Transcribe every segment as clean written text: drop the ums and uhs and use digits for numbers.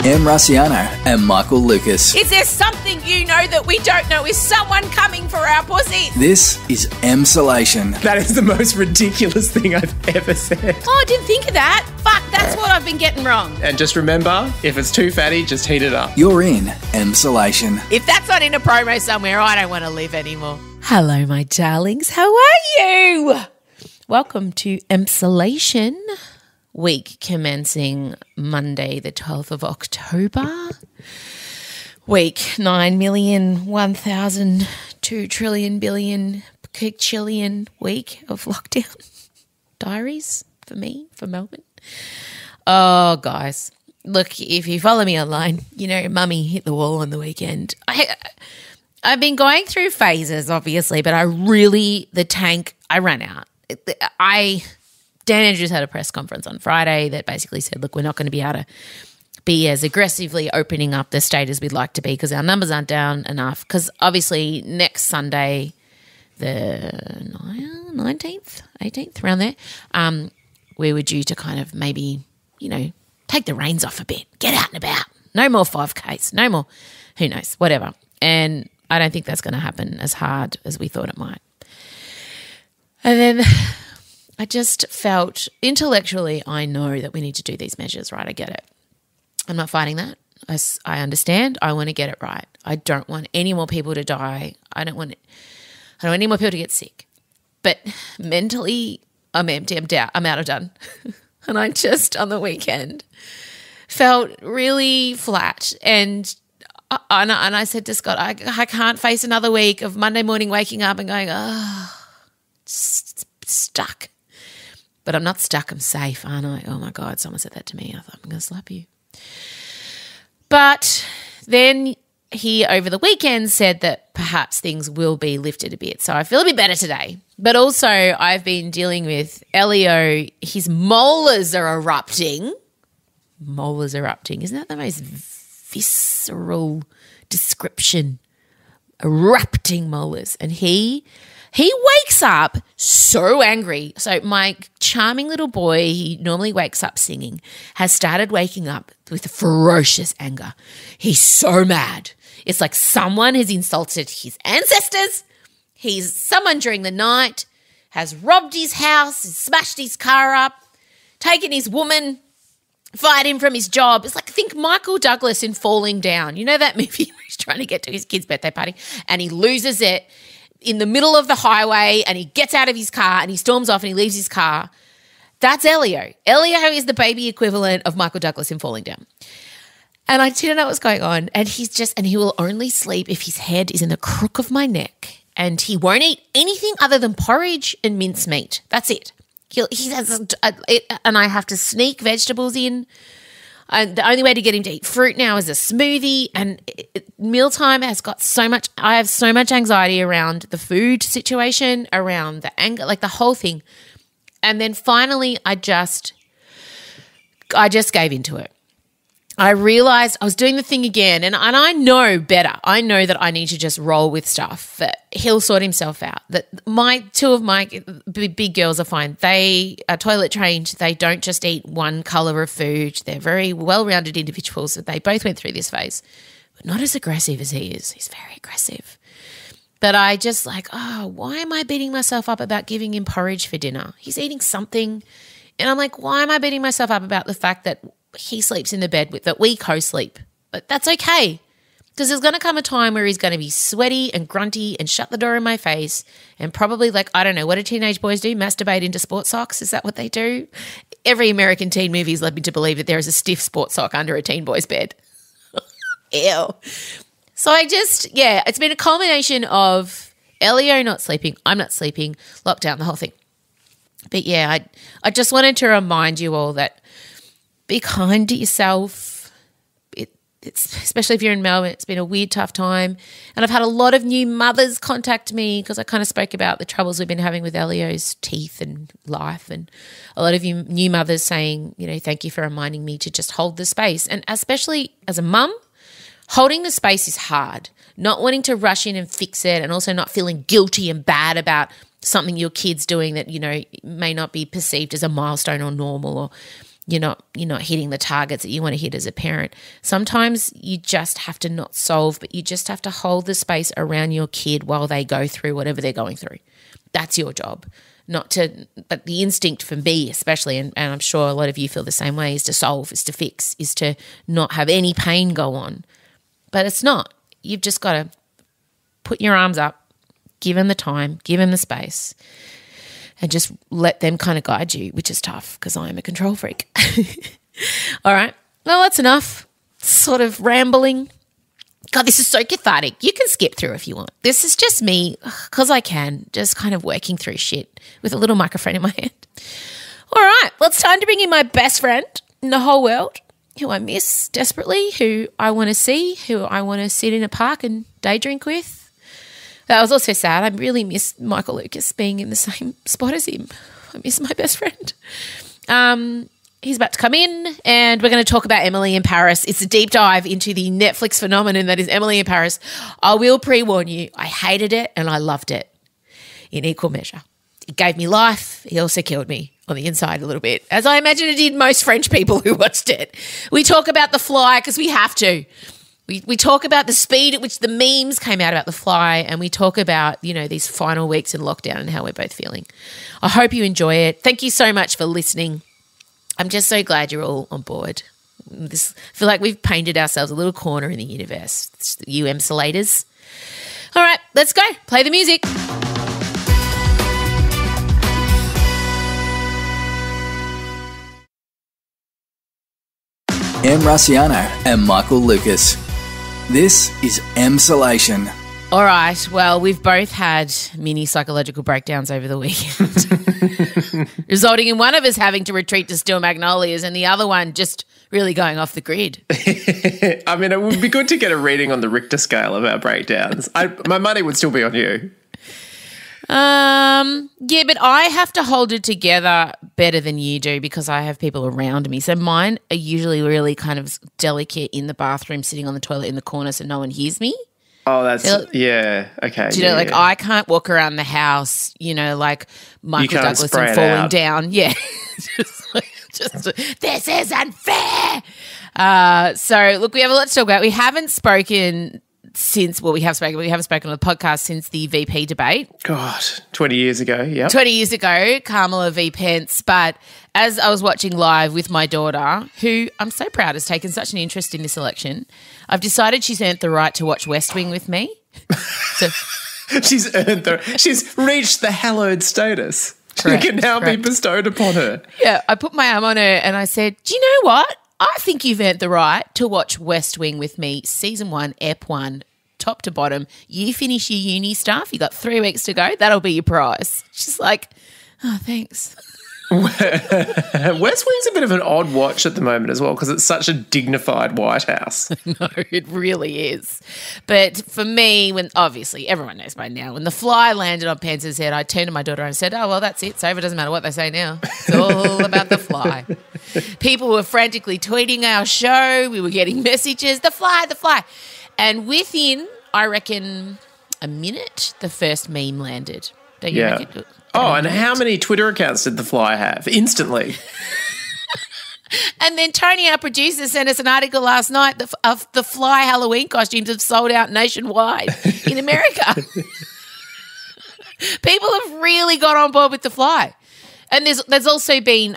Em Rusciano and Michael Lucas. Is there something you know that we don't know? Is someone coming for our pussy? This is Emsolation. That is the most ridiculous thing I've ever said. Oh, I didn't think of that. Fuck, that's what I've been getting wrong. And just remember, if it's too fatty, just heat it up. You're in Emsolation. If that's not in a promo somewhere, I don't want to live anymore. Hello, my darlings. How are you? Welcome to Emsolation, week commencing Monday, the 12th of October. Week 9,001,002,000,000,000,000,000 quintillion week of lockdown diaries for me, for Melbourne. Oh, guys, look, if you follow me online, you know Mummy hit the wall on the weekend. I've been going through phases, obviously, but I ran out. Dan Andrews had a press conference on Friday that basically said, look, we're not going to be able to be as aggressively opening up the state as we'd like to be because our numbers aren't down enough. Because obviously next Sunday, the 19th, 18th, around there, we were due to kind of maybe, take the reins off a bit, get out and about. No more 5Ks, no more, who knows, whatever. And I don't think that's going to happen as hard as we thought it might. And then I just felt intellectually I know that we need to do these measures, right? I get it. I'm not fighting that. I understand. I want to get it right. I don't want any more people to die. I don't want any more people to get sick. But mentally, I'm empty. I'm out of done. And I just, on the weekend, felt really flat. And I said to Scott, I can't face another week of Monday morning waking up and going, stuck. But I'm not stuck. I'm safe, aren't I? Oh, my God. Someone said that to me. I thought, I'm going to slap you. But then he, over the weekend, said that perhaps things will be lifted a bit. So I feel a bit better today. But also I've been dealing with Elio. His molars are erupting. Molars erupting. Isn't that the most visceral description? Erupting molars. And he wakes up so angry. So my charming little boy, he normally wakes up singing, has started waking up with ferocious anger. He's so mad. It's like someone has insulted his ancestors. Someone during the night has robbed his house, smashed his car up, taken his woman, fired him from his job. It's like, think Michael Douglas in Falling Down. You know that movie where he's trying to get to his kid's birthday party and he loses it in the middle of the highway and he gets out of his car and he storms off and he leaves his car. That's Elio. Elio is the baby equivalent of Michael Douglas in Falling Down. And I didn't know what was going on. And he will only sleep if his head is in the crook of my neck. And he won't eat anything other than porridge and mincemeat. That's it. And I have to sneak vegetables in. And the only way to get him to eat fruit now is a smoothie. And mealtime has got I have so much anxiety around the food situation, around the anger, like the whole thing. And then finally I just gave into it. I realized I was doing the thing again and I know better. I know that I need to just roll with stuff, that he'll sort himself out, that two of my big girls are fine. They are toilet trained. They don't just eat one colour of food. They're very well-rounded individuals. They both went through this phase, but not as aggressive as he is. He's very aggressive. But I just why am I beating myself up about giving him porridge for dinner? He's eating something. And I'm like, why am I beating myself up about the fact that he sleeps in the bed that we co-sleep? But that's okay, because there's going to come a time where he's going to be sweaty and grunty and shut the door in my face and probably, I don't know, what do teenage boys do? Masturbate into sports socks? Is that what they do? Every American teen movie has led me to believe that there is a stiff sports sock under a teen boy's bed. Ew. So it's been a culmination of Elio not sleeping, I'm not sleeping, lockdown, the whole thing. But yeah, I just wanted to remind you all that be kind to yourself. It's especially if you're in Melbourne, it's been a weird, tough time. And I've had a lot of new mothers contact me because I kind of spoke about the troubles we've been having with Elio's teeth and life. And a lot of you new mothers saying, thank you for reminding me to just hold the space. And especially as a mum, holding the space is hard. Not wanting to rush in and fix it, and also not feeling guilty and bad about something your kid's doing that, may not be perceived as a milestone or normal, or you're not hitting the targets that you want to hit as a parent. Sometimes you just have to not solve, but you just have to hold the space around your kid while they go through whatever they're going through. That's your job. But the instinct for me especially, and I'm sure a lot of you feel the same way, is to solve, is to fix, is to not have any pain go on. But it's not. You've just got to put your arms up, give them the time, give them the space, and just let them kind of guide you, which is tough because I'm a control freak. All right. Well, that's enough sort of rambling. God, this is so cathartic. You can skip through if you want. This is just me, because I can, just kind of working through shit with a little microphone in my hand. All right. Well, it's time to bring in my best friend in the whole world, who I miss desperately, who I want to see, who I want to sit in a park and day drink with. That was also sad. I really miss Michael Lucas being in the same spot as him. I miss my best friend. He's about to come in and we're going to talk about Emily in Paris. It's a deep dive into the Netflix phenomenon that is Emily in Paris. I will pre-warn you, I hated it and I loved it in equal measure. It gave me life. It also killed me on the inside a little bit, as I imagine it did most French people who watched it. We talk about The Fly because we have to. We talk about the speed at which the memes came out about The Fly, and we talk about, these final weeks in lockdown and how we're both feeling. I hope you enjoy it. Thank you so much for listening. I'm just so glad you're all on board. I feel like we've painted ourselves a little corner in the universe. It's the UM-solators. All right, let's go. Play the music. Em Rusciano and Michael Lucas. This is Emsolation. All right, well, we've both had mini psychological breakdowns over the weekend, resulting in one of us having to retreat to Still Magnolias and the other one just really going off the grid. I mean, it would be good to get a reading on the Richter scale of our breakdowns. My money would still be on you. Yeah, but I have to hold it together better than you do because I have people around me. So mine are usually really kind of delicate in the bathroom, sitting on the toilet in the corner so no one hears me. Oh, yeah, okay. Do you know, like I can't walk around the house, like Michael Douglas and falling down. Yeah. just this is unfair. So, look, we have a lot to talk about. We haven't spoken we haven't spoken on the podcast since the VP debate. God, 20 years ago, yeah. 20 years ago, Kamala v. Pence. But as I was watching live with my daughter, who I'm so proud has taken such an interest in this election, I've decided she's earned the right to watch West Wing with me. So she's reached the hallowed status. Correct, it can now be bestowed upon her. Yeah, I put my arm on her and I said, do you know what? I think you've earned the right to watch West Wing with me, season 1, ep 1, top to bottom. You finish your uni stuff. You got 3 weeks to go. That'll be your prize. She's like, oh, thanks. West Wing's a bit of an odd watch at the moment as well because it's such a dignified White House. No, it really is. But for me, when obviously everyone knows by now, when The Fly landed on Pence's head, I turned to my daughter and said, oh, well, that's it. It's over. It doesn't matter what they say now. It's all about The Fly. People were frantically tweeting our show. We were getting messages, The Fly, The Fly. And within, I reckon, a minute, the first meme landed. Don't you reckon? Oh, and how many Twitter accounts did The Fly have? Instantly. And then Tony, our producer, sent us an article last night of The Fly Halloween costumes have sold out nationwide in America. People have really got on board with The Fly. And there's also been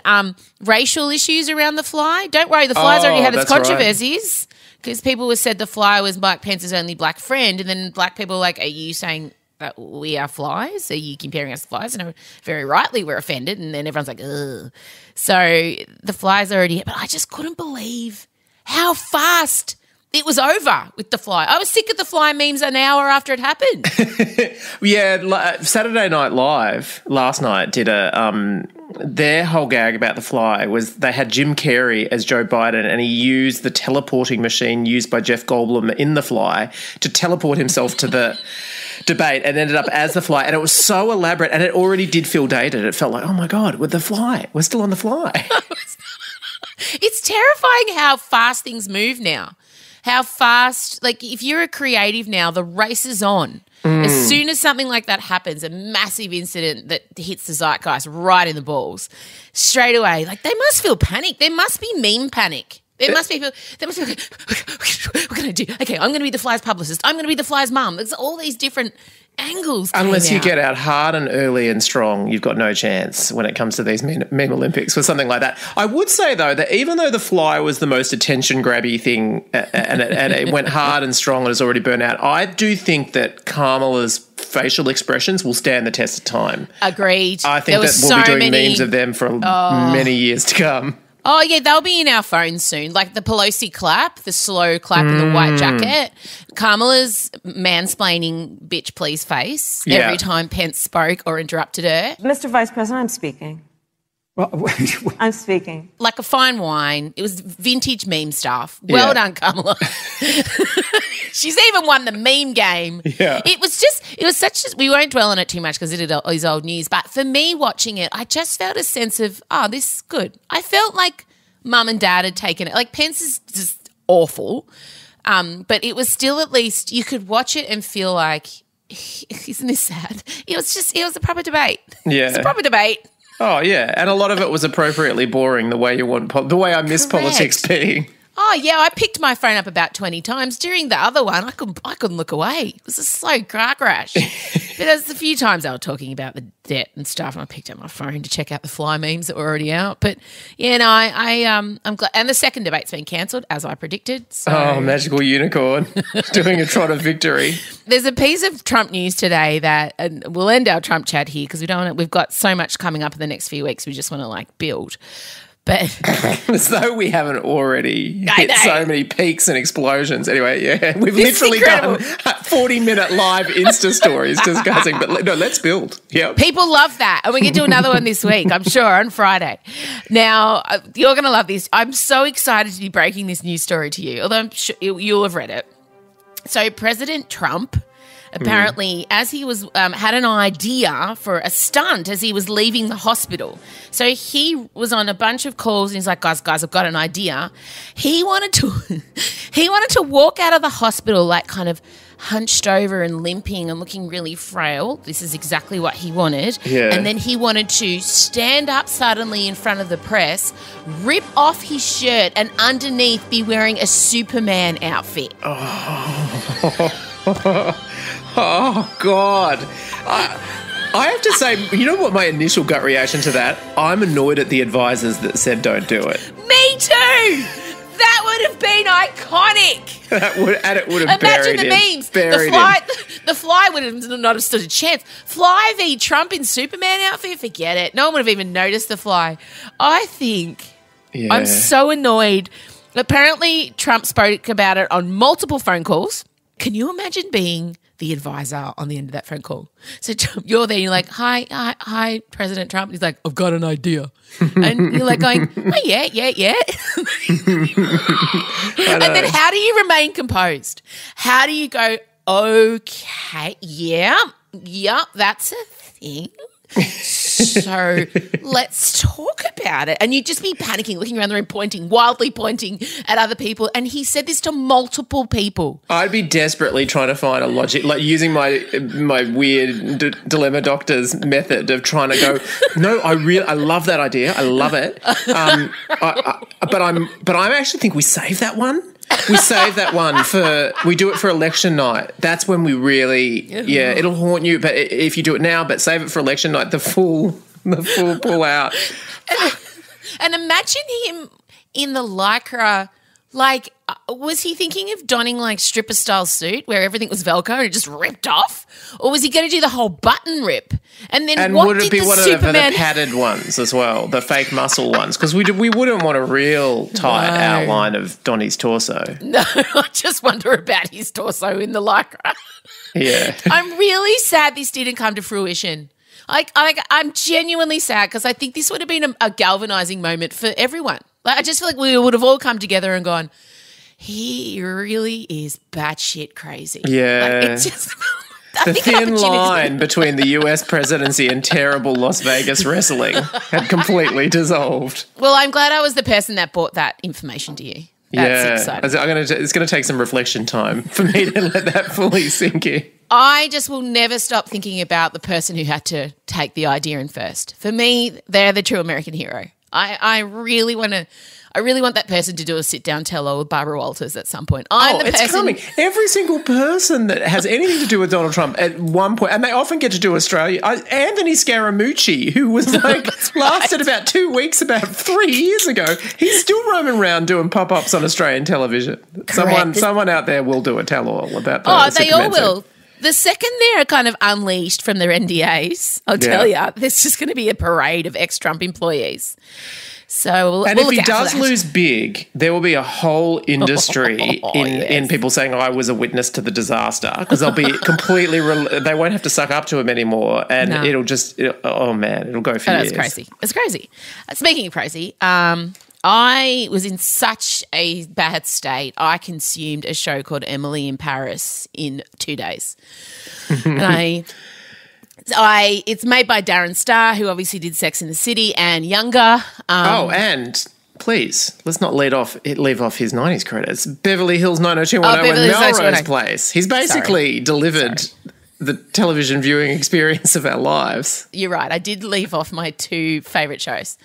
racial issues around The Fly. Don't worry, The Fly's already had its controversies because people have said The Fly was Mike Pence's only black friend, and then black people were like, are you saying that we are flies? Are you comparing us to flies? And very rightly we're offended, and then everyone's like, ugh. So The Fly's already, but I just couldn't believe how fast it was over with The Fly. I was sick of The Fly memes an hour after it happened. Yeah, Saturday Night Live last night did their whole gag about The Fly was they had Jim Carrey as Joe Biden, and he used the teleporting machine used by Jeff Goldblum in The Fly to teleport himself to the debate and ended up as The Fly. And it was so elaborate, and it already did feel dated. It felt like, oh my God, with The Fly. We're still on The Fly. It's terrifying how fast things move now. How fast, like if you're a creative now, the race is on. As soon as something like that happens, a massive incident that hits the zeitgeist right in the balls, straight away, like they must feel panic. There must be meme panic. There must be, what can I do? Okay, I'm going to be the Fly's publicist. I'm going to be the Fly's mum. There's all these different angles. Unless you get out hard and early and strong, you've got no chance when it comes to these meme Olympics or something like that. I would say, though, that even though the Fly was the most attention-grabby thing and it went hard and strong and has already burnt out, I do think that Kamala's facial expressions will stand the test of time. Agreed. I think that we'll be doing memes of them for many years to come. Oh, yeah, they'll be in our phones soon. Like the Pelosi clap, the slow clap in the white jacket. Kamala's mansplaining bitch please face every time Pence spoke or interrupted her. Mr. Vice President, I'm speaking. I'm speaking. Like a fine wine. It was vintage meme stuff. Well done, Kamala. She's even won the meme game. Yeah. It was such, we won't dwell on it too much because it is old news, but for me watching it, I just felt a sense of, this is good. I felt like mum and dad had taken it. Like Pence is just awful, but it was still at least, you could watch it and feel like, isn't this sad? It was a proper debate. Yeah. It's a proper debate. Oh, yeah. And a lot of it was appropriately boring the way the way I miss politics being. Oh, yeah, I picked my phone up about 20 times. During the other one, I couldn't look away. It was a slow car crash. But there's a few times I was talking about the debt and stuff, and I picked up my phone to check out the Fly memes that were already out. But, yeah, no, I'm glad. And the second debate's been cancelled, as I predicted. So. Oh, magical unicorn doing a trot of victory. There's a piece of Trump news today that, and we'll end our Trump chat here because we've got so much coming up in the next few weeks. We just want to, build. But as though we haven't already hit so many peaks and explosions. Anyway, yeah, we've literally incredible. done 40-minute live Insta stories discussing. But no, let's build. Yeah, people love that, and we can do another one this week, I'm sure, on Friday. Now, you're going to love this. I'm so excited to be breaking this news story to you, although I'm sure you'll have read it. So, President Trump. Apparently, as he was had an idea for a stunt as he was leaving the hospital. So he was on a bunch of calls and he's like, guys, I've got an idea. He wanted to walk out of the hospital like kind of hunched over and limping and looking really frail. This is exactly what he wanted. Yeah. And then he wanted to stand up suddenly in front of the press, rip off his shirt and underneath be wearing a Superman outfit. Oh, God. I have to say, you know what my initial gut reaction to that? I'm annoyed at the advisors that said don't do it. Me too! That would have been iconic. And it would have buried him. Imagine the memes. The Fly would have not have stood a chance. Fly v. Trump in Superman outfit? Forget it. No one would have even noticed the Fly. I think I'm so annoyed. Apparently, Trump spoke about it on multiple phone calls. Can you imagine being the advisor on the end of that phone call? So you're there, you're like, hi, President Trump. He's like, I've got an idea. And you're like going, oh, yeah. And then how do you remain composed? How do you go, okay, yeah, that's a thing. So let's talk about it. And you'd just be panicking, looking around the room, wildly pointing at other people. And he said this to multiple people. I'd be desperately trying to find a logic, like using my weird dilemma doctor's method of trying to go, no, I love that idea. I love it. But I actually think we save that one. We save that one we do it for election night. That's when we really, it'll haunt you. But if you do it now, but save it for election night, the full pull out. And imagine him in the Lycra, like, was he thinking of donning like stripper style suit where everything was Velcro and it just ripped off? Or was he going to do the whole button rip? And then what would it did be the one Superman... of the padded ones as well, the fake muscle ones? Because we wouldn't want a real tight outline of Donnie's torso. No, I just wonder about his torso in the Lycra. Yeah. I'm really sad this didn't come to fruition. I'm genuinely sad because I think this would have been a galvanizing moment for everyone. Like, I just feel like we would have all come together and gone, he really is batshit crazy. Yeah. Like, it's just, The thin line between the US presidency and terrible Las Vegas wrestling had completely dissolved. Well, I'm glad I was the person that brought that information to you. That's exciting. It's going to take some reflection time for me to let that fully sink in. I just will never stop thinking about the person who had to take the idea in first. For me, they're the true American hero. I really want that person to do a sit-down tell-all with Barbara Walters at some point. It's coming. Every single person that has anything to do with Donald Trump at one point, and they often get to do Australia. Anthony Scaramucci, who was lasted about 2 weeks about 3 years ago, he's still roaming around doing pop-ups on Australian television. Correct. Someone out there will do a tell-all about that. Oh, they all will. The second they're kind of unleashed from their NDAs, I'll tell you, there's just going to be a parade of ex-Trump employees. So if he does lose big, there will be a whole industry in people saying, I was a witness to the disaster, because they'll be completely they won't have to suck up to him anymore, and it'll go for years. It's crazy. Speaking of crazy, I was in such a bad state, I consumed a show called Emily in Paris in 2 days. And it's made by Darren Star, who obviously did Sex and the City and Younger. And please, let's not leave off his 90s credits. Beverly Hills 90210 and Melrose Place. He's basically delivered the television viewing experience of our lives. You're right. I did leave off my two favourite shows.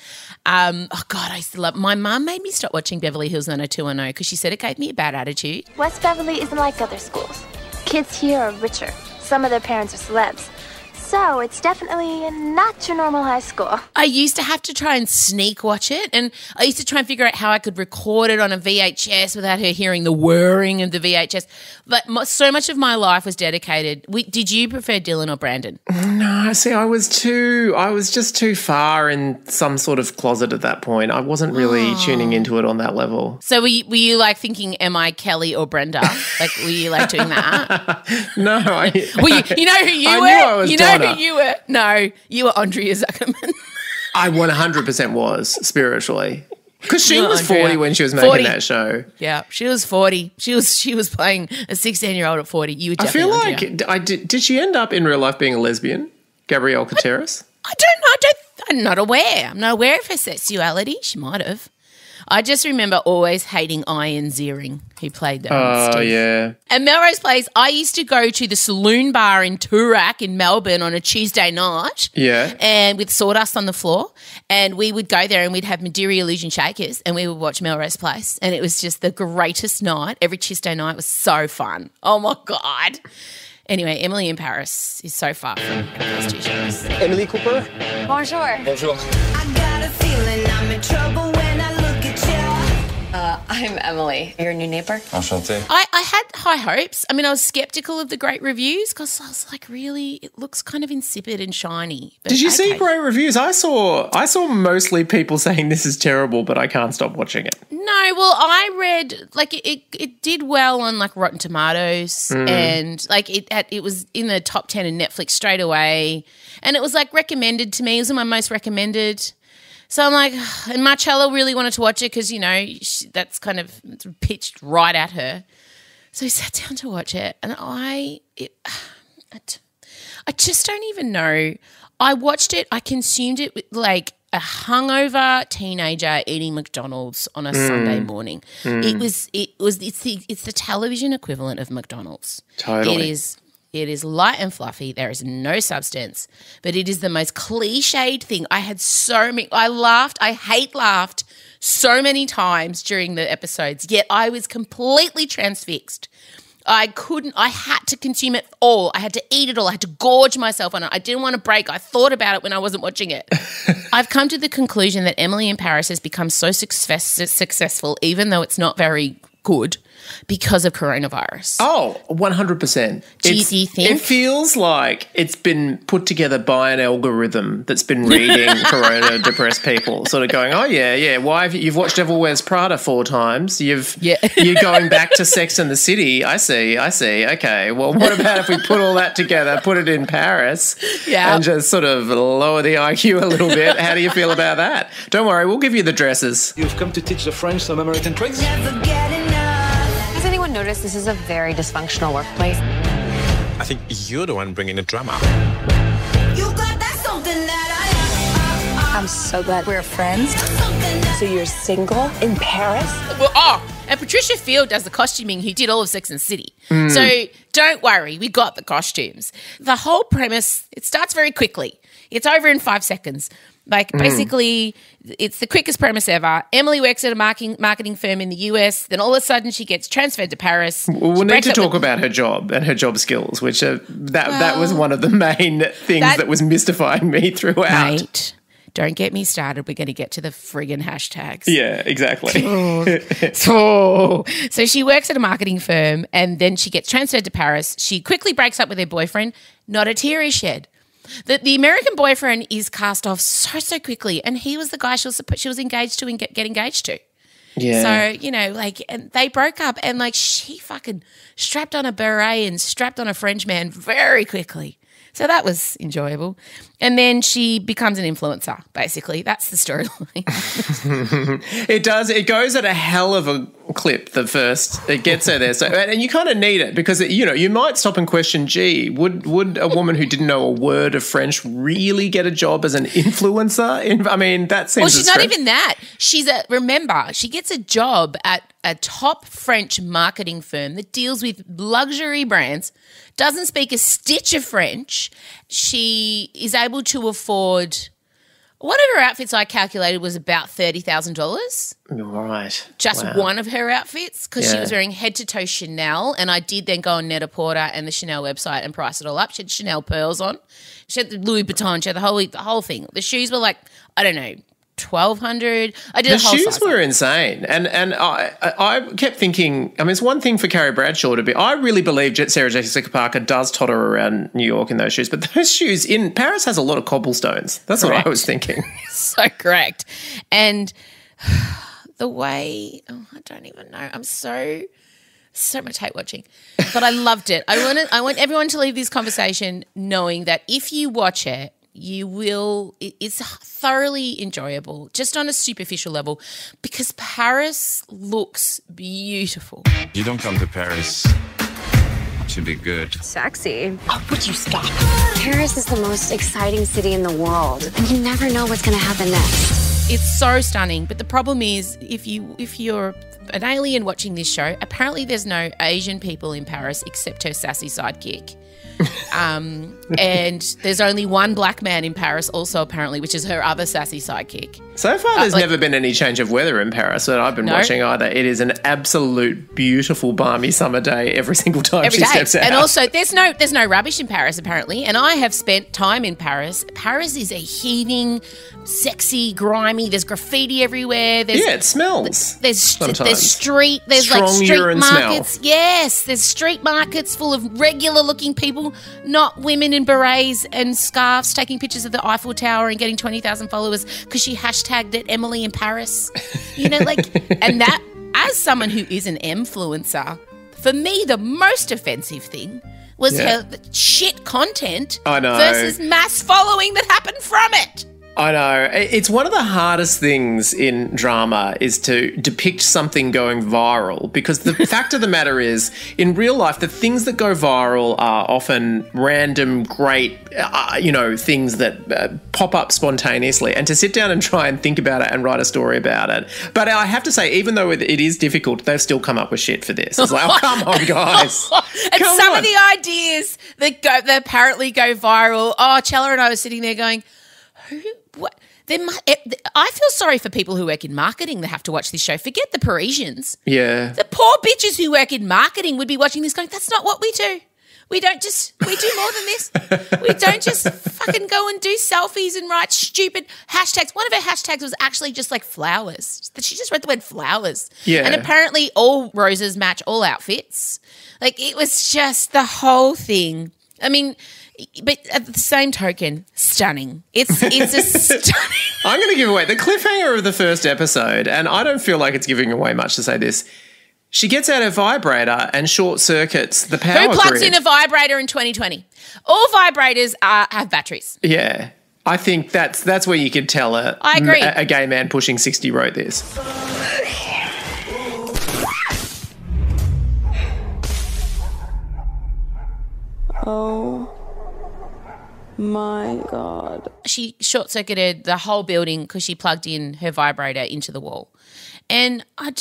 I used to love. My mum made me stop watching Beverly Hills 90210 because she said it gave me a bad attitude. West Beverly isn't like other schools. Kids here are richer. Some of their parents are celebs. So it's definitely not your normal high school. I used to have to try and sneak watch it, and I used to try and figure out how I could record it on a VHS without her hearing the whirring of the VHS. But so much of my life was dedicated. Did you prefer Dylan or Brandon? No, see, I was just too far in some sort of closet at that point. I wasn't really tuning into it on that level. So were you like thinking, am I Kelly or Brenda? Like, were you like doing that? No. You know who you were? I knew I was Donna. Who you were? No, you were Andrea Zuckerman. I 100% was, spiritually. Because she was 40 when she was making that show. Yeah, she was 40. She was playing a 16-year-old at 40. You were definitely did she end up in real life being a lesbian, Gabrielle Carteris? I don't know. I'm not aware. I'm not aware of her sexuality. She might have. I just remember always hating Ian Ziering, who played that. Oh, yeah. At Melrose Place, I used to go to the saloon bar in Toorak in Melbourne on a Tuesday night. Yeah. And with sawdust on the floor. And we would go there and we'd have Madeira Illusion Shakers and we would watch Melrose Place. And it was just the greatest night. Every Tuesday night was so fun. Oh, my God. Anyway, Emily in Paris is so far from those two shows. Emily Cooper. Bonjour. Bonjour. I got a feeling I'm in trouble when I look at you. I'm Emily, your new neighbor. Enchanté. I had high hopes. I mean, I was skeptical of the great reviews because I was like, really, it looks kind of insipid and shiny. But did you see great reviews? I saw mostly people saying this is terrible, but I can't stop watching it. No, well, I read like it did well on like Rotten Tomatoes and like it was in the top 10 in Netflix straight away, and it was like recommended to me. It was my most recommended. So I'm like, and Marcello really wanted to watch it because, you know, that's kind of pitched right at her. So he sat down to watch it, and I just don't even know. I watched it, I consumed it like a hungover teenager eating McDonald's on a Sunday morning. It's the television equivalent of McDonald's. Totally. It is light and fluffy. There is no substance, but it is the most cliched thing. I hate laughed so many times during the episodes, yet I was completely transfixed. I had to consume it all. I had to eat it all. I had to gorge myself on it. I didn't want to break. I thought about it when I wasn't watching it. I've come to the conclusion that Emily in Paris has become so successful, even though it's not very good, because of coronavirus. Oh, 100%. Do you think? It feels like it's been put together by an algorithm that's been reading corona-depressed people, sort of going, oh, yeah, why have you've watched Devil Wears Prada 4 times. You're going back to Sex and the City. I see. Okay, well, what about if we put all that together, put it in Paris, and just sort of lower the IQ a little bit? How do you feel about that? Don't worry, we'll give you the dresses. You've come to teach the French some American tricks? Never get enough. Has anyone noticed this is a very dysfunctional workplace? I think you're the one bringing the drama. You got that something that I'm so glad we're friends. So you're single in Paris? Well, and Patricia Field does the costuming, who did all of Sex and the City. So don't worry, we got the costumes. The whole premise, it starts very quickly. It's over in 5 seconds. Like, basically, it's the quickest premise ever. Emily works at a marketing firm in the US. Then all of a sudden, she gets transferred to Paris. We'll need to talk about her job and her job skills, which that was one of the main things that was mystifying me throughout. Mate, don't get me started. We're going to get to the friggin' hashtags. Yeah, exactly. So she works at a marketing firm, and then she gets transferred to Paris. She quickly breaks up with her boyfriend. Not a tear is shed. The American boyfriend is cast off so quickly, and he was the guy she was engaged to and get engaged to. Yeah. So, you know, like, and they broke up, and like she fucking strapped on a beret and strapped on a French man very quickly. So that was enjoyable. And then she becomes an influencer, basically. That's the storyline. It does. It goes at a hell of a clip, it gets her there. So, and you kind of need it because, you might stop and question, gee, would a woman who didn't know a word of French really get a job as an influencer? I mean, that seems... Well, she's not even that. Remember, she gets a job at a top French marketing firm that deals with luxury brands, doesn't speak a stitch of French. She is able to afford, one of her outfits I calculated was about $30,000. Right. Just wow. one of her outfits, because she was wearing head-to-toe Chanel, and I did then go on Net-a-Porter and the Chanel website and price it all up. She had Chanel pearls on. She had the Louis Vuitton. She had the whole thing. The shoes were like, I don't know, $1,200. I did the shoes were insane, and I kept thinking. I mean, it's one thing for Carrie Bradshaw to be. I really believe Sarah Jessica Parker does totter around New York in those shoes, but those shoes in Paris has a lot much That's correct. What I was thinking. So correct, and the way I don't even know. I'm so much hate watching, but I loved it. I want everyone to leave this conversation knowing that if you watch it, it's thoroughly enjoyable, just on a superficial level, because Paris looks beautiful. You don't come to Paris to be good. Sexy. Oh, would you stop? Paris is the most exciting city in the world, and you never know what's going to happen next. It's so stunning, but the problem is if you're an alien watching this show, apparently there's no Asian people in Paris except her sassy sidekick. And there's only one black man in Paris also apparently, which is her other sassy sidekick. So far there's never been any change of weather in Paris that I've been watching either. It is an absolute beautiful balmy summer day every single time she steps out. And also there's no rubbish in Paris apparently, and I have spent time in Paris. Paris is a heaving, sexy, grimy, there's graffiti everywhere. It smells. There's like street markets. Smell. Yes, there's street markets full of regular looking people, not women in berets and scarves taking pictures of the Eiffel Tower and getting 20,000 followers because she hashtagged it Emily in Paris. And that, as someone who is an influencer, for me the most offensive thing was her shit content versus mass following that happened from it. I know. It's one of the hardest things in drama is to depict something going viral, because the fact of the matter is, in real life, the things that go viral are often random, great, things that pop up spontaneously. And to sit down and try and think about it and write a story about it. But I have to say, even though it is difficult, they've still come up with shit for this. It's like, oh, come on, guys. And some of the ideas that apparently go viral, Chella and I were sitting there going, what? I feel sorry for people who work in marketing that have to watch this show. Forget the Parisians. Yeah. The poor bitches who work in marketing would be watching this going, that's not what we do. We do more than this. We don't just fucking go and do selfies and write stupid hashtags. One of her hashtags was actually just like flowers. She just read the word flowers. Yeah. And apparently all roses match all outfits. Like, it was just the whole thing. I mean, but at the same token, stunning. It's a stunning. I'm going to give away the cliffhanger of the first episode, and I don't feel like it's giving away much to say this. She gets out her vibrator and short circuits the power grid. Who plugs in a vibrator in 2020? All vibrators have batteries. Yeah. I think that's where you could tell I agree. A gay man pushing 60 wrote this. Oh my God. She short-circuited the whole building because she plugged in her vibrator into the wall. And I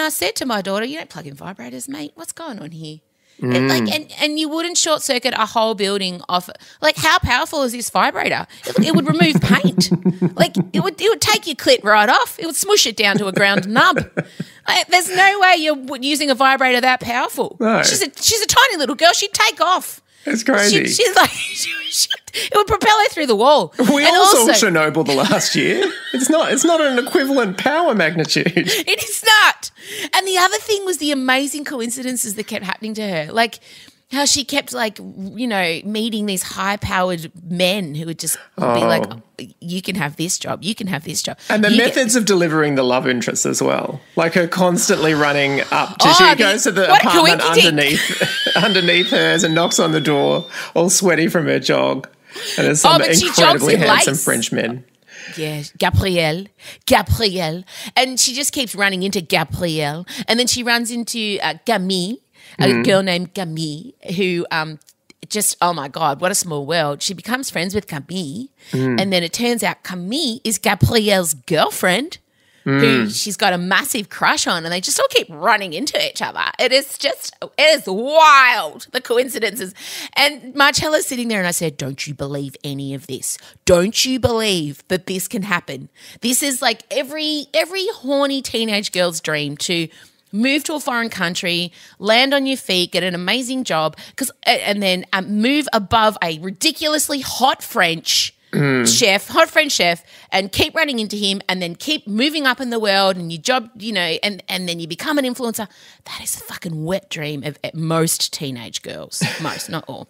said to my daughter, you don't plug in vibrators, mate. What's going on here? And you wouldn't short circuit a whole building off. Like, how powerful is this vibrator? It would remove paint. Like, it would take your clit right off. It would smush it down to a ground nub. There's no way you're using a vibrator that powerful. No. She's a tiny little girl. She'd take off. It's crazy. She's like, it would propel her through the wall. We all saw Chernobyl the last year. It's not an equivalent power magnitude. It is not. And the other thing was the amazing coincidences that kept happening to her. Like how she kept meeting these high-powered men who would just be like, you can have this job, you can have this job. And the methods of delivering the love interest as well. Like her constantly running up to, she goes to the apartment underneath hers and knocks on the door, all sweaty from her jog. And there's some incredibly handsome French men. Yeah, Gabrielle. And she just keeps running into Gabrielle. And then she runs into Camille, a girl named Camille, who just, oh my God, what a small world. She becomes friends with Camille. And then it turns out Camille is Gabrielle's girlfriend, who she's got a massive crush on, and they just all keep running into each other. It is wild, the coincidences. And Marcella's sitting there and I said, don't you believe any of this? Don't you believe that this can happen? This is like every horny teenage girl's dream, to move to a foreign country, land on your feet, get an amazing job, and then move above a ridiculously hot French chef, and keep running into him, and then keep moving up in the world, and your job, and then you become an influencer. That is a fucking wet dream of most teenage girls. Most, not all.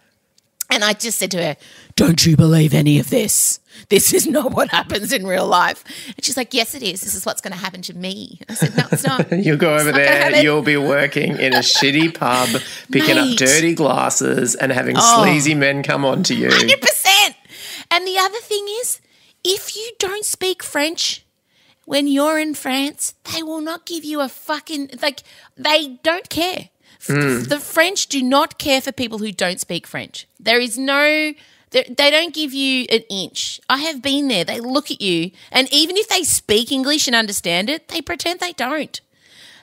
And I just said to her, don't you believe any of this? This is not what happens in real life. And she's like, yes, it is. This is what's going to happen to me. I said, no, it's not. You'll go over there, you'll be working in a shitty pub, picking up dirty glasses and having sleazy men come on to you. 100%. And the other thing is, if you don't speak French when you're in France, they will not give you a fucking, they don't care. The French do not care for people who don't speak French. There is no, they don't give you an inch. I have been there. They look at you, and even if they speak English and understand it, they pretend they don't.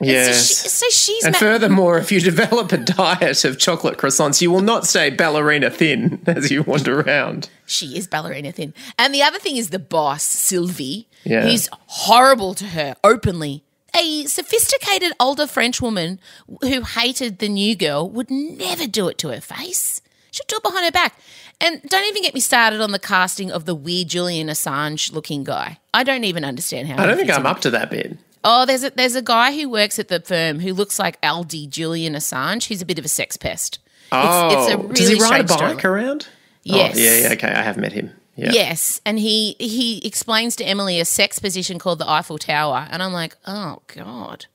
Yes. And furthermore, if you develop a diet of chocolate croissants, you will not stay ballerina thin as you wander around. She is ballerina thin. And the other thing is the boss, Sylvie, who's horrible to her openly. A sophisticated older French woman who hated the new girl would never do it to her face. She'll do it behind her back. And don't even get me started on the casting of the weird Julian Assange-looking guy. I don't even understand how. I don't think I'm up to that bit. Oh, there's a guy who works at the firm who looks like Aldi Julian Assange. He's a bit of a sex pest. It's a really does he ride a bike story. Around? Yes. Oh, yeah, okay, I have met him. Yeah. Yes, and he explains to Emily a sex position called the Eiffel Tower, and I'm like, oh, God.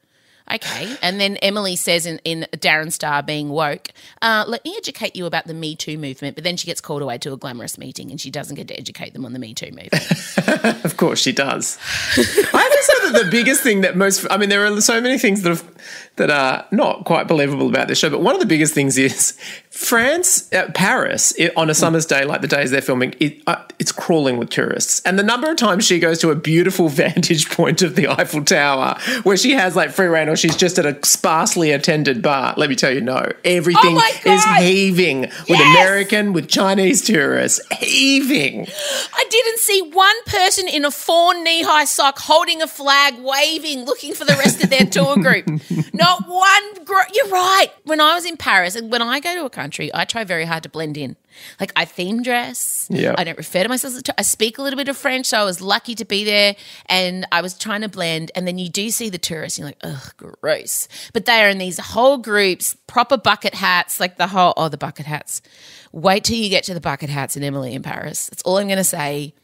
Okay. And then Emily says in Darren Star being woke, let me educate you about the Me Too movement, but then she gets called away to a glamorous meeting and she doesn't get to educate them on the Me Too movement. Of course she does. I have to say that the biggest thing that there are so many things that are not quite believable about this show, but one of the biggest things is Paris, on a summer's day like the days they're filming, it's crawling with tourists. And the number of times she goes to a beautiful vantage point of the Eiffel Tower where she has like free reign, or she's just at a sparsely attended bar, let me tell you, no. Everything is heaving with American, with Chinese tourists, heaving. I didn't see one person in a fawn knee-high sock holding a flag, waving, looking for the rest of their tour group. Not one. You're right. When I was in Paris, and when I go to a country, I try very hard to blend in. Like, I theme dress. Yeah. I don't refer to myself as I speak a little bit of French, so I was lucky to be there, and I was trying to blend. And then you do see the tourists, and you're like, ugh, gross. But they are in these whole groups, proper bucket hats, like the bucket hats. Wait till you get to the bucket hats in Emily in Paris. That's all I'm going to say.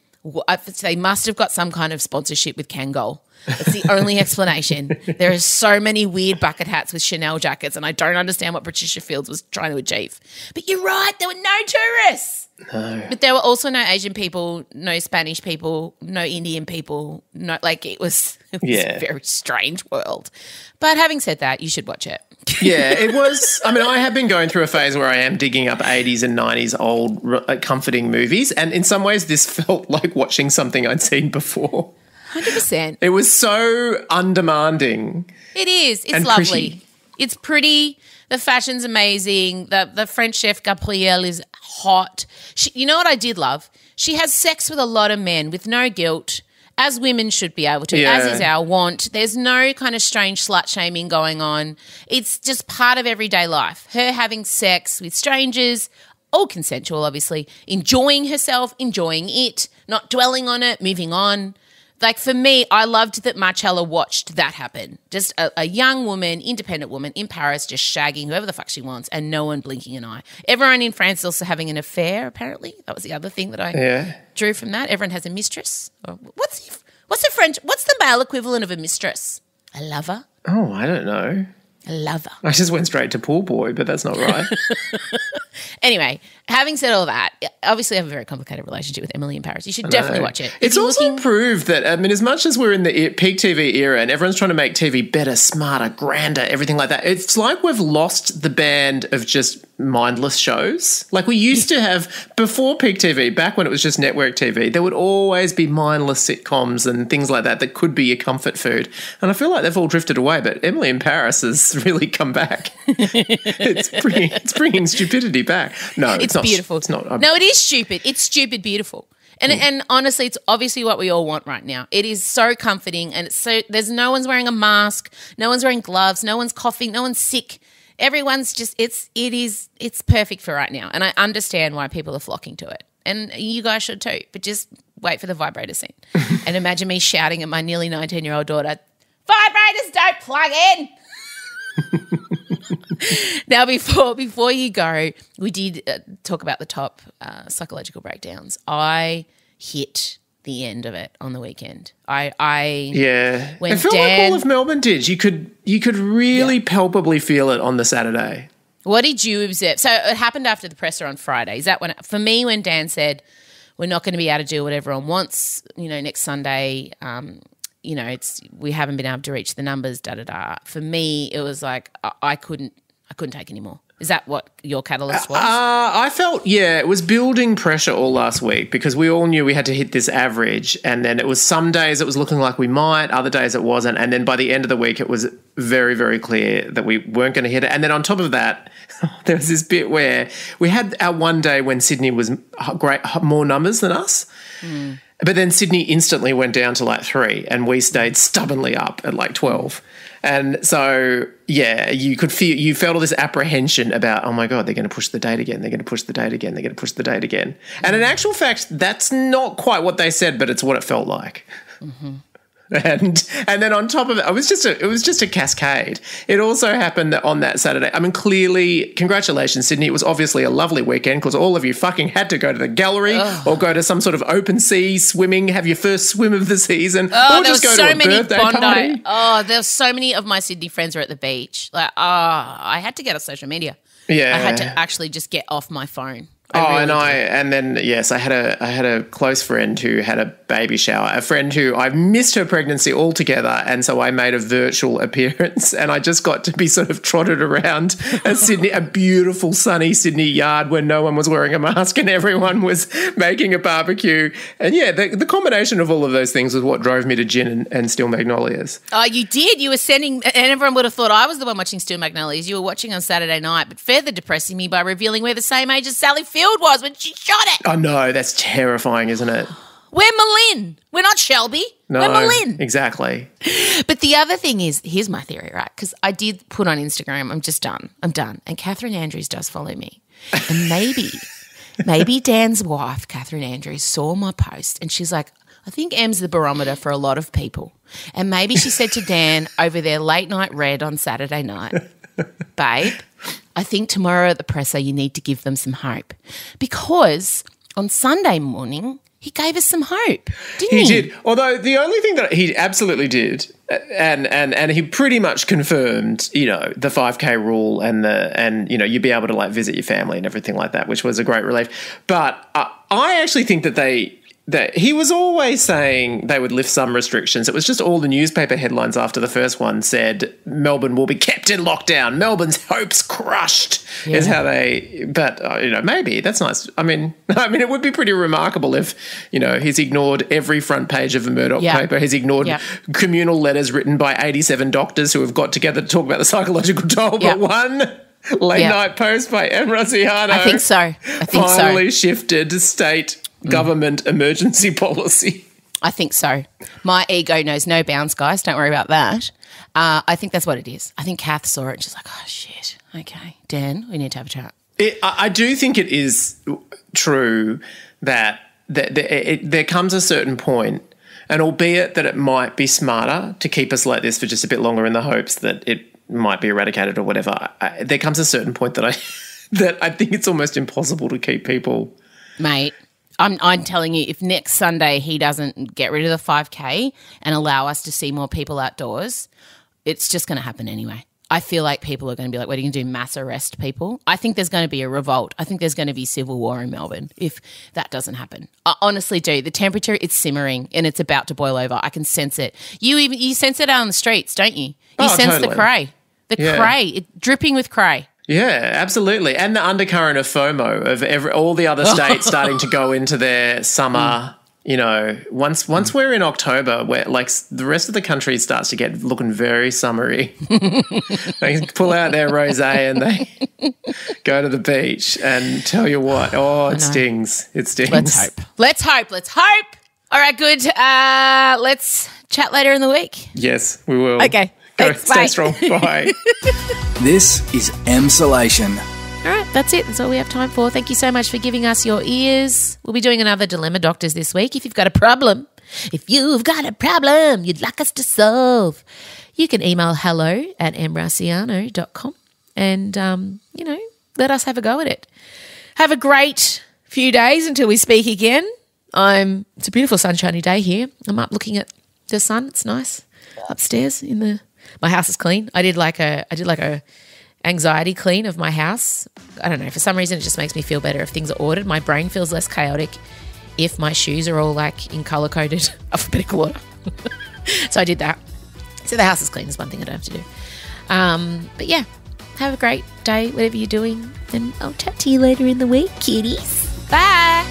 They must have got some kind of sponsorship with Kangol, It's the only explanation. There are so many weird bucket hats with Chanel jackets, and I don't understand what Patricia Fields was trying to achieve. But you're right, there were no tourists. No. But there were also no Asian people, no Spanish people, no Indian people. No, like it was a very strange world. But having said that, you should watch it. Yeah, it was. I mean, I have been going through a phase where I am digging up 80s and 90s old comforting movies, and in some ways this felt like watching something I'd seen before. 100%. It was so undemanding. It is. It's lovely. Pretty. It's pretty. The fashion's amazing. The French chef Gabrielle is hot. You know what I did love? She has sex with a lot of men with no guilt, as women should be able to, as is our want. There's no kind of strange slut-shaming going on. It's just part of everyday life. Her having sex with strangers, all consensual obviously, enjoying herself, enjoying it, not dwelling on it, moving on. Like for me, I loved that Marcella watched that happen. Just a young woman, independent woman in Paris just shagging whoever the fuck she wants and no one blinking an eye. Everyone in France is also having an affair apparently. That was the other thing that I drew from that. Everyone has a mistress. What's the French? What's the male equivalent of a mistress? A lover? Oh, I don't know. A lover. I just went straight to pool boy, but that's not right. Anyway, having said all that, obviously I have a very complicated relationship with Emily in Paris. You should definitely watch it. It's also proved that, I mean, as much as we're in the peak TV era and everyone's trying to make TV better, smarter, grander, everything like that, it's like we've lost the band of just mindless shows. Like we used to have, before peak TV, back when it was just network TV, there would always be mindless sitcoms and things like that could be your comfort food. And I feel like they've all drifted away, but Emily in Paris has really come back. It's bringing stupidity back. No, it's not beautiful. It's not. No, it is stupid. It's stupid beautiful. And honestly, it's obviously what we all want right now. It is so comforting, and there's no one's wearing a mask, no one's wearing gloves, no one's coughing, no one's sick. Everyone's just it's perfect for right now. And I understand why people are flocking to it. And you guys should too. But just wait for the vibrator scene. And imagine me shouting at my nearly 19-year-old daughter, "Vibrators don't plug in." Now, before you go, we did talk about the top psychological breakdowns. I hit the end of it on the weekend. I felt like all of Melbourne did. You could really palpably feel it on the Saturday. What did you observe? So it happened after the presser on Friday. Is that for me when Dan said we're not going to be able to do what everyone wants, next Sunday, we haven't been able to reach the numbers, For me, it was like I couldn't take any more. Is that what your catalyst was? I felt, it was building pressure all last week because we all knew we had to hit this average, and then it was some days it was looking like we might, other days it wasn't, and then by the end of the week it was very, very clear that we weren't going to hit it. And then on top of that, there was this bit where we had our one day when Sydney was more numbers than us. But then Sydney instantly went down to like 3 and we stayed stubbornly up at like 12. And so, you felt all this apprehension about, oh my God, they're going to push the date again. They're going to push the date again. They're going to push the date again. And in actual fact, that's not quite what they said, but it's what it felt like. Mm-hmm. And then on top of it, it was just a cascade. It also happened that on that Saturday. I mean, clearly, congratulations, Sydney. It was obviously a lovely weekend because all of you fucking had to go to the gallery or go to some sort of open sea swimming, have your first swim of the season, or just go to a birthday party. Oh, there were so many of my Sydney friends were at the beach. Like, I had to get off social media. Yeah, I had to actually just get off my phone. I had a close friend who had a baby shower, a friend who I missed her pregnancy altogether, and so I made a virtual appearance, and I just got to be sort of trotted around a beautiful sunny Sydney yard where no one was wearing a mask and everyone was making a barbecue. And the combination of all of those things was what drove me to gin and Steel Magnolias. Oh, you did. You were sending, and everyone would have thought I was the one watching Steel Magnolias. You were watching on Saturday night, but further depressing me by revealing we're the same age as Sally Field was when she shot it. Oh no, that's terrifying, isn't it? We're Malin. We're not Shelby. No, we're Malin. Exactly. But the other thing is, here's my theory, right? Because I did put on Instagram, I'm done. And Catherine Andrews does follow me. And maybe Dan's wife, Catherine Andrews, saw my post and she's like, I think Em's the barometer for a lot of people. And maybe she said to Dan over their late night read on Saturday night, babe, I think tomorrow at the presser you need to give them some hope. Because on Sunday morning, He gave us some hope, didn't he? He did. Although the only thing that he absolutely did, and he pretty much confirmed, the 5K rule and you'd be able to like visit your family and everything like that, which was a great relief. But I actually think that he was always saying they would lift some restrictions. It was just all the newspaper headlines after the first one said Melbourne will be kept in lockdown. Melbourne's hopes crushed is how they. But maybe that's nice. I mean, it would be pretty remarkable if he's ignored every front page of a Murdoch paper. He's ignored communal letters written by 87 doctors who have got together to talk about the psychological toll. But one late night post by M. Rossiano. I think so. Finally shifted state government emergency policy. I think so. My ego knows no bounds, guys. Don't worry about that. I think that's what it is. I think Kath saw it and she's like, oh, shit. Okay, Dan, we need to have a chat. I do think it is true that there comes a certain point, and albeit that it might be smarter to keep us like this for just a bit longer in the hopes that it might be eradicated or whatever, there comes a certain point that I think it's almost impossible to keep people. Mate. I'm telling you, if next Sunday he doesn't get rid of the 5K and allow us to see more people outdoors, it's just going to happen anyway. I feel like people are going to be like, what are you going to do, mass arrest people? I think there's going to be a revolt. I think there's going to be civil war in Melbourne if that doesn't happen. I honestly do. The temperature, it's simmering and it's about to boil over. I can sense it. You sense it out on the streets, don't you? You sense totally. the cray. Cray, dripping with cray. Yeah, absolutely. And the undercurrent of FOMO of all the other states starting to go into their summer, once we're in October, where like the rest of the country starts to get looking very summery. They pull out their rosé and they go to the beach and tell you what, it stings. It stings. Let's hope. All right, good. Let's chat later in the week. Yes, we will. Okay. Go, Thanks, stay strong. Bye. This is Emsolation. All right, that's it. That's all we have time for. Thank you so much for giving us your ears. We'll be doing another Dilemma Doctors this week. If you've got a problem you'd like us to solve, you can email hello@mraciano.com and, let us have a go at it. Have a great few days until we speak again. It's a beautiful sunshiny day here. I'm up looking at the sun. It's nice upstairs my house is clean. I did like a anxiety clean of my house. I don't know. For some reason, it just makes me feel better if things are ordered. My brain feels less chaotic if my shoes are all like in color-coded alphabetical order. So I did that. So the house is clean is one thing I don't have to do. But yeah, have a great day, whatever you're doing. And I'll chat to you later in the week, kitties. Bye.